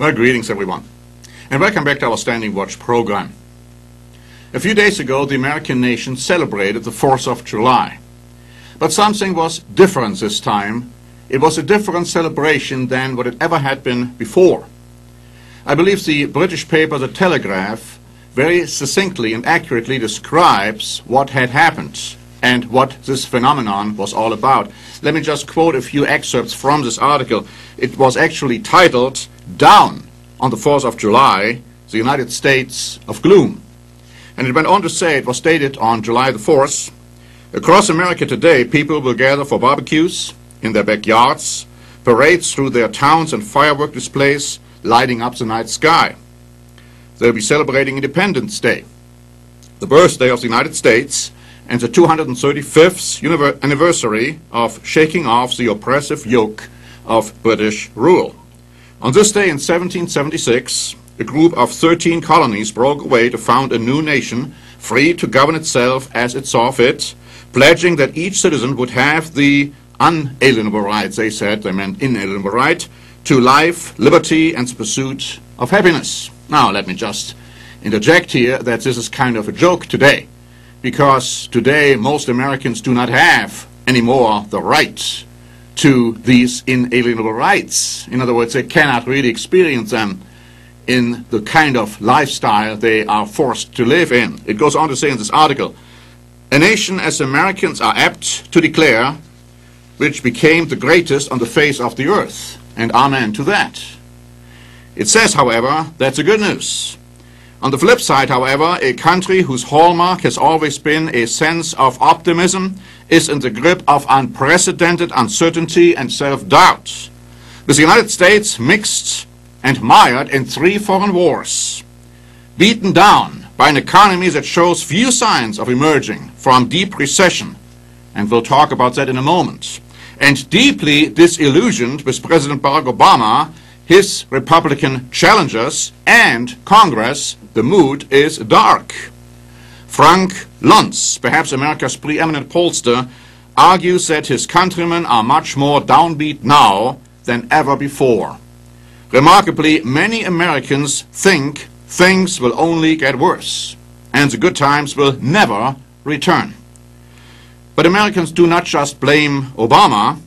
Well, greetings everyone, and welcome back to our Standing Watch program. A few days ago, the American nation celebrated the 4th of July. But something was different this time. It was a different celebration than what it ever had been before. I believe the British paper The Telegraph very succinctly and accurately describes what had happened and what this phenomenon was all about. Let me just quote a few excerpts from this article. It was actually titled, "Down on the 4th of July, the United States of Gloom." And it went on to say, it was stated on July the 4th, "Across America today, people will gather for barbecues in their backyards, parades through their towns and firework displays lighting up the night sky. They'll be celebrating Independence Day, the birthday of the United States, and the 235th anniversary of shaking off the oppressive yoke of British rule. On this day in 1776, a group of 13 colonies broke away to found a new nation, free to govern itself as it saw fit, pledging that each citizen would have the unalienable rights," they said, they meant inalienable right, "to life, liberty, and the pursuit of happiness." Now, let me just interject here that this is kind of a joke today, because today most Americans do not have anymore the right to these inalienable rights. In other words, they cannot really experience them in the kind of lifestyle they are forced to live in. It goes on to say in this article, "A nation as Americans are apt to declare, which became the greatest on the face of the earth," and amen to that. It says, however, that's the good news. On the flip side, however, a country whose hallmark has always been a sense of optimism is in the grip of unprecedented uncertainty and self-doubt. With the United States mixed and mired in 3 foreign wars, beaten down by an economy that shows few signs of emerging from deep recession, and we'll talk about that in a moment, and deeply disillusioned with President Barack Obama, his Republican challengers, and Congress, the mood is dark. Frank Luntz, perhaps America's preeminent pollster, argues that his countrymen are much more downbeat now than ever before. Remarkably, many Americans think things will only get worse, and the good times will never return. But Americans do not just blame Obama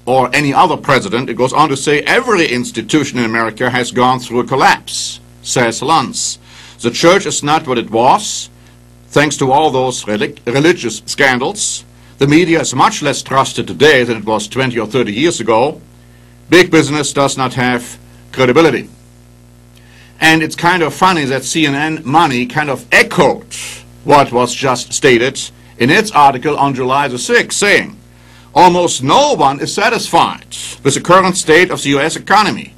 or any other president. It goes on to say every institution in America has gone through a collapse, says Luntz. The church is not what it was, thanks to all those religious scandals. The media is much less trusted today than it was 20 or 30 years ago. Big business does not have credibility. And it's kind of funny that CNN Money kind of echoed what was just stated in its article on July the 6th, saying, "Almost no one is satisfied with the current state of the U.S. economy.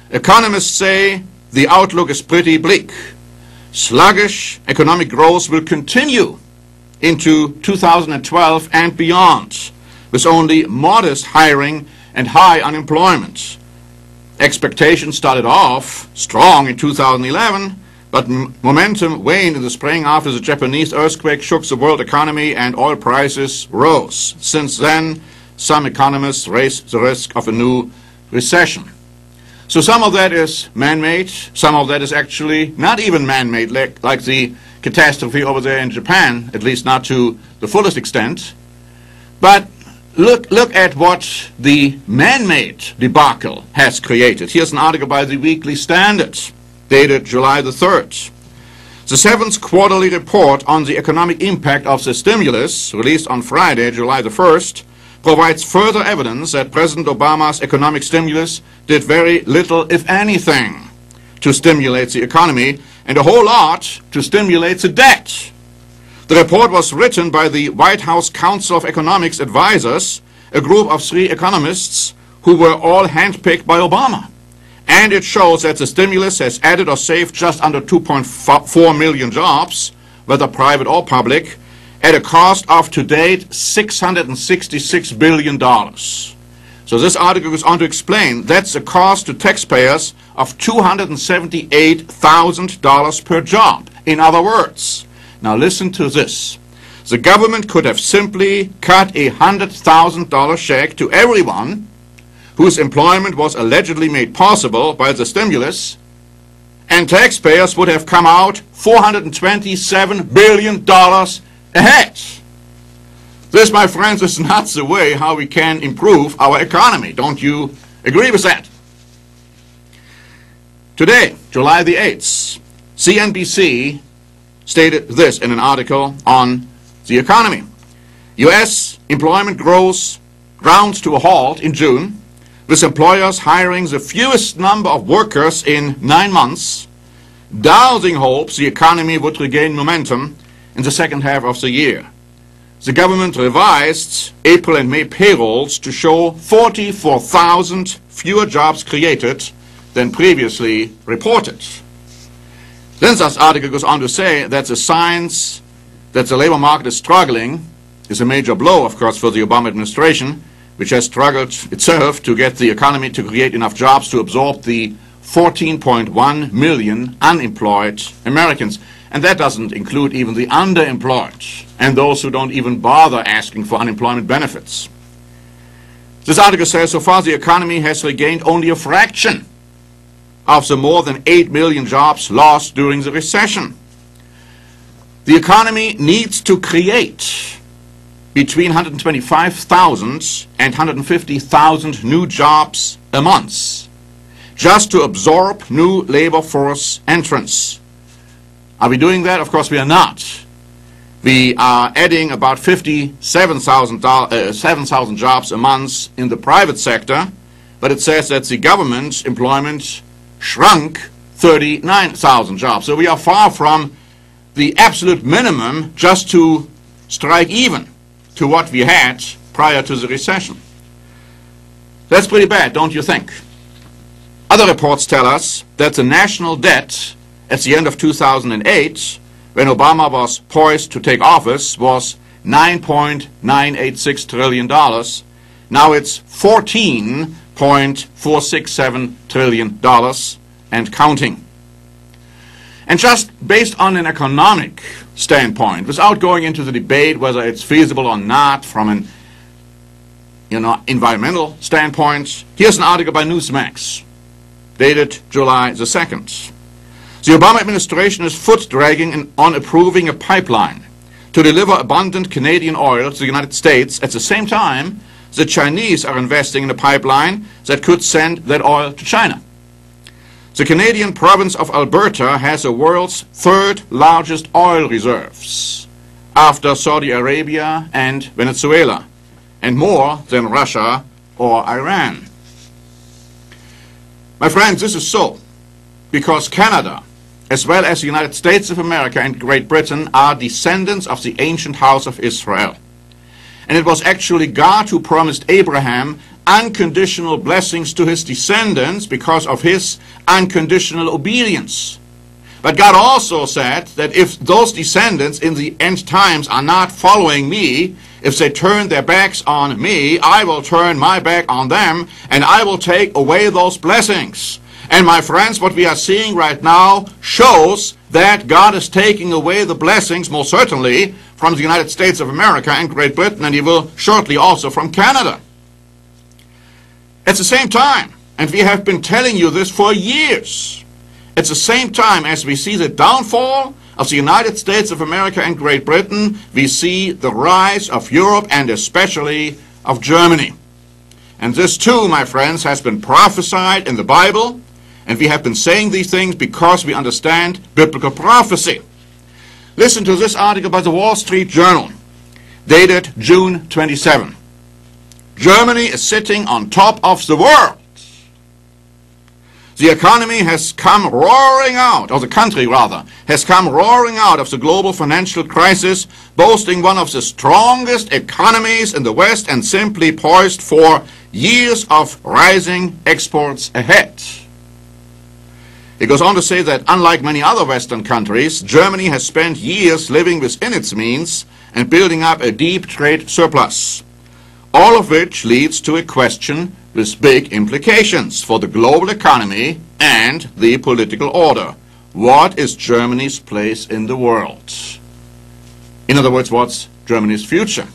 Economists say the outlook is pretty bleak. Sluggish economic growth will continue into 2012 and beyond, with only modest hiring and high unemployment. Expectations started off strong in 2011, but momentum waned in the spring after the Japanese earthquake shook the world economy and oil prices rose. Since then, some economists raised the risk of a new recession." So some of that is man-made, some of that is actually not even man-made, like the catastrophe over there in Japan, at least not to the fullest extent. But look at what the man-made debacle has created. Here's an article by the Weekly Standard, dated July the 3rd. The 7th quarterly report on the economic impact of the stimulus, released on Friday, July the 1st, provides further evidence that President Obama's economic stimulus did very little, if anything, to stimulate the economy, and a whole lot to stimulate the debt. The report was written by the White House Council of Economics Advisors, a group of 3 economists who were all handpicked by Obama. And it shows that the stimulus has added or saved just under 2.4 million jobs, whether private or public, at a cost of, to date, $666 billion. So this article goes on to explain that's a cost to taxpayers of $278,000 per job. In other words, now listen to this. The government could have simply cut a $100,000 check to everyone whose employment was allegedly made possible by the stimulus, and taxpayers would have come out $427 billion ahead. This, my friends, is not the way how we can improve our economy. Don't you agree with that? Today, July the 8th, CNBC stated this in an article on the economy. U.S. employment growth ground to a halt in June, with employers hiring the fewest number of workers in 9 months, dousing hopes the economy would regain momentum in the second half of the year. The government revised April and May payrolls to show 44,000 fewer jobs created than previously reported. Then this article goes on to say that the signs that the labor market is struggling is a major blow, of course, for the Obama administration, which has struggled itself to get the economy to create enough jobs to absorb the 14.1 million unemployed Americans. And that doesn't include even the underemployed and those who don't even bother asking for unemployment benefits. This article says so far the economy has regained only a fraction of the more than 8 million jobs lost during the recession. The economy needs to create between 125,000 and 150,000 new jobs a month just to absorb new labor force entrants. Are we doing that? Of course we are not. We are adding about 7,000 jobs a month in the private sector, but it says that the government's employment shrunk 39,000 jobs. So we are far from the absolute minimum just to strike even to what we had prior to the recession. That's pretty bad, don't you think? Other reports tell us that the national debt at the end of 2008, when Obama was poised to take office, was $9.986 trillion. Now it's $14.467 trillion and counting. And just based on an economic standpoint, without going into the debate whether it's feasible or not from an environmental standpoint, here's an article by Newsmax, dated July the 2nd. The Obama administration is foot-dragging on approving a pipeline to deliver abundant Canadian oil to the United States. At the same time, the Chinese are investing in a pipeline that could send that oil to China. The Canadian province of Alberta has the world's third largest oil reserves after Saudi Arabia and Venezuela, and more than Russia or Iran. My friends, this is so because Canada, as well as the United States of America and Great Britain, are descendants of the ancient house of Israel. And it was actually God who promised Abraham unconditional blessings to his descendants because of his unconditional obedience. But God also said that if those descendants in the end times are not following me, if they turn their backs on me, I will turn my back on them and I will take away those blessings. And my friends, what we are seeing right now shows that God is taking away the blessings, most certainly, from the United States of America and Great Britain, and he will shortly also from Canada. At the same time, and we have been telling you this for years, at the same time as we see the downfall of the United States of America and Great Britain, we see the rise of Europe and especially of Germany. And this too, my friends, has been prophesied in the Bible. And we have been saying these things because we understand biblical prophecy. Listen to this article by the Wall Street Journal, dated June 27. Germany is sitting on top of the world. The economy has come roaring out, or the country rather, has come roaring out of the global financial crisis, boasting one of the strongest economies in the West and simply poised for years of rising exports ahead. It goes on to say that unlike many other Western countries, Germany has spent years living within its means and building up a deep trade surplus, all of which leads to a question with big implications for the global economy and the political order. What is Germany's place in the world? In other words, what's Germany's future?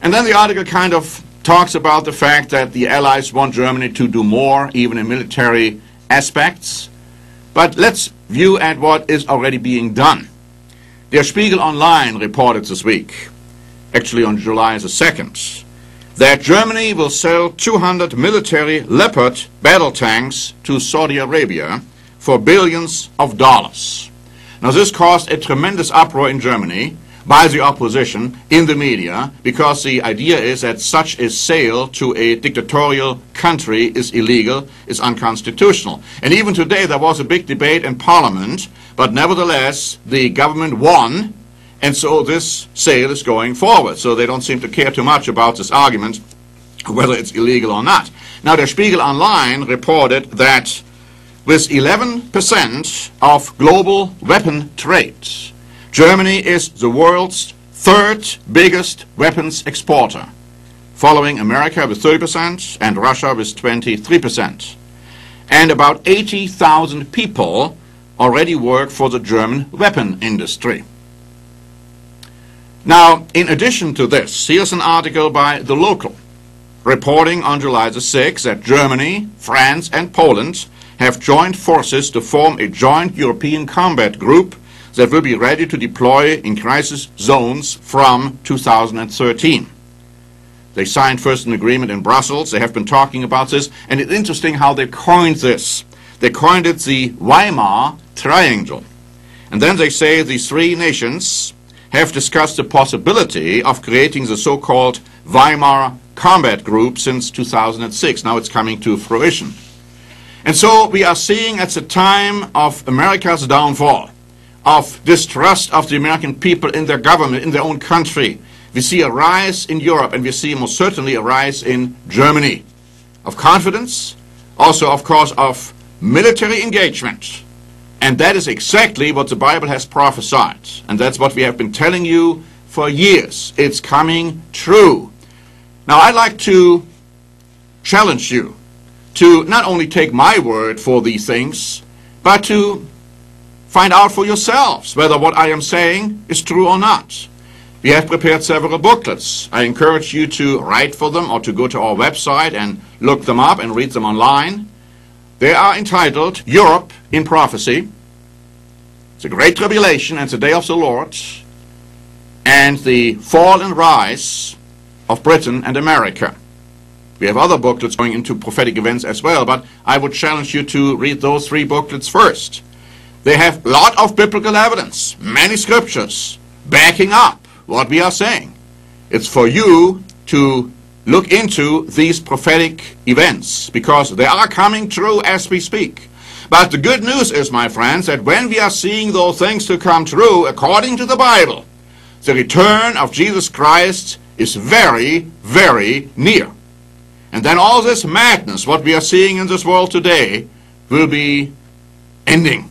And then the article kind of talks about the fact that the Allies want Germany to do more, even in military aspects. But let's view at what is already being done. Der Spiegel Online reported this week, actually on July the 2nd, that Germany will sell 200 military Leopard battle tanks to Saudi Arabia for billions of dollars. Now this caused a tremendous uproar in Germany by the opposition in the media, because the idea is that such a sale to a dictatorial country is illegal, is unconstitutional. And even today there was a big debate in Parliament, but nevertheless the government won, and so this sale is going forward. So they don't seem to care too much about this argument, whether it's illegal or not. Now, Der Spiegel Online reported that with 11% of global weapon trade, Germany is the world's third biggest weapons exporter, following America with 30% and Russia with 23%. And about 80,000 people already work for the German weapon industry. Now, in addition to this, here's an article by The Local, reporting on July the 6th that Germany, France and Poland have joined forces to form a joint European combat group that will be ready to deploy in crisis zones from 2013. They signed first an agreement in Brussels. They have been talking about this, and it's interesting how they coined this. They coined it the Weimar Triangle. And then they say these three nations have discussed the possibility of creating the so-called Weimar Combat Group since 2006. Now it's coming to fruition. And so we are seeing at the time of America's downfall, of distrust of the American people in their government, in their own country, we see a rise in Europe, and we see most certainly a rise in Germany of confidence, also of course of military engagement. And that is exactly what the Bible has prophesied. And that's what we have been telling you for years. It's coming true. Now I'd like to challenge you to not only take my word for these things, but to find out for yourselves whether what I am saying is true or not. We have prepared several booklets. I encourage you to write for them or to go to our website and look them up and read them online. They are entitled Europe in Prophecy, The Great Tribulation and the Day of the Lord, and the Fall and Rise of Britain and America. We have other booklets going into prophetic events as well, but I would challenge you to read those three booklets first. They have a lot of biblical evidence, many scriptures, backing up what we are saying. It's for you to look into these prophetic events, because they are coming true as we speak. But the good news is, my friends, that when we are seeing those things to come true according to the Bible, the return of Jesus Christ is very, very near. And then all this madness, what we are seeing in this world today, will be ending.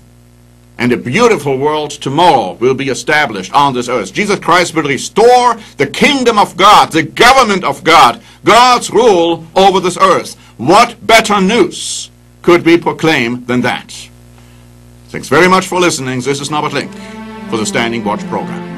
And a beautiful world tomorrow will be established on this earth. Jesus Christ will restore the kingdom of God, the government of God, God's rule over this earth. What better news could we proclaim than that? Thanks very much for listening. This is Norbert Link for the Standing Watch program.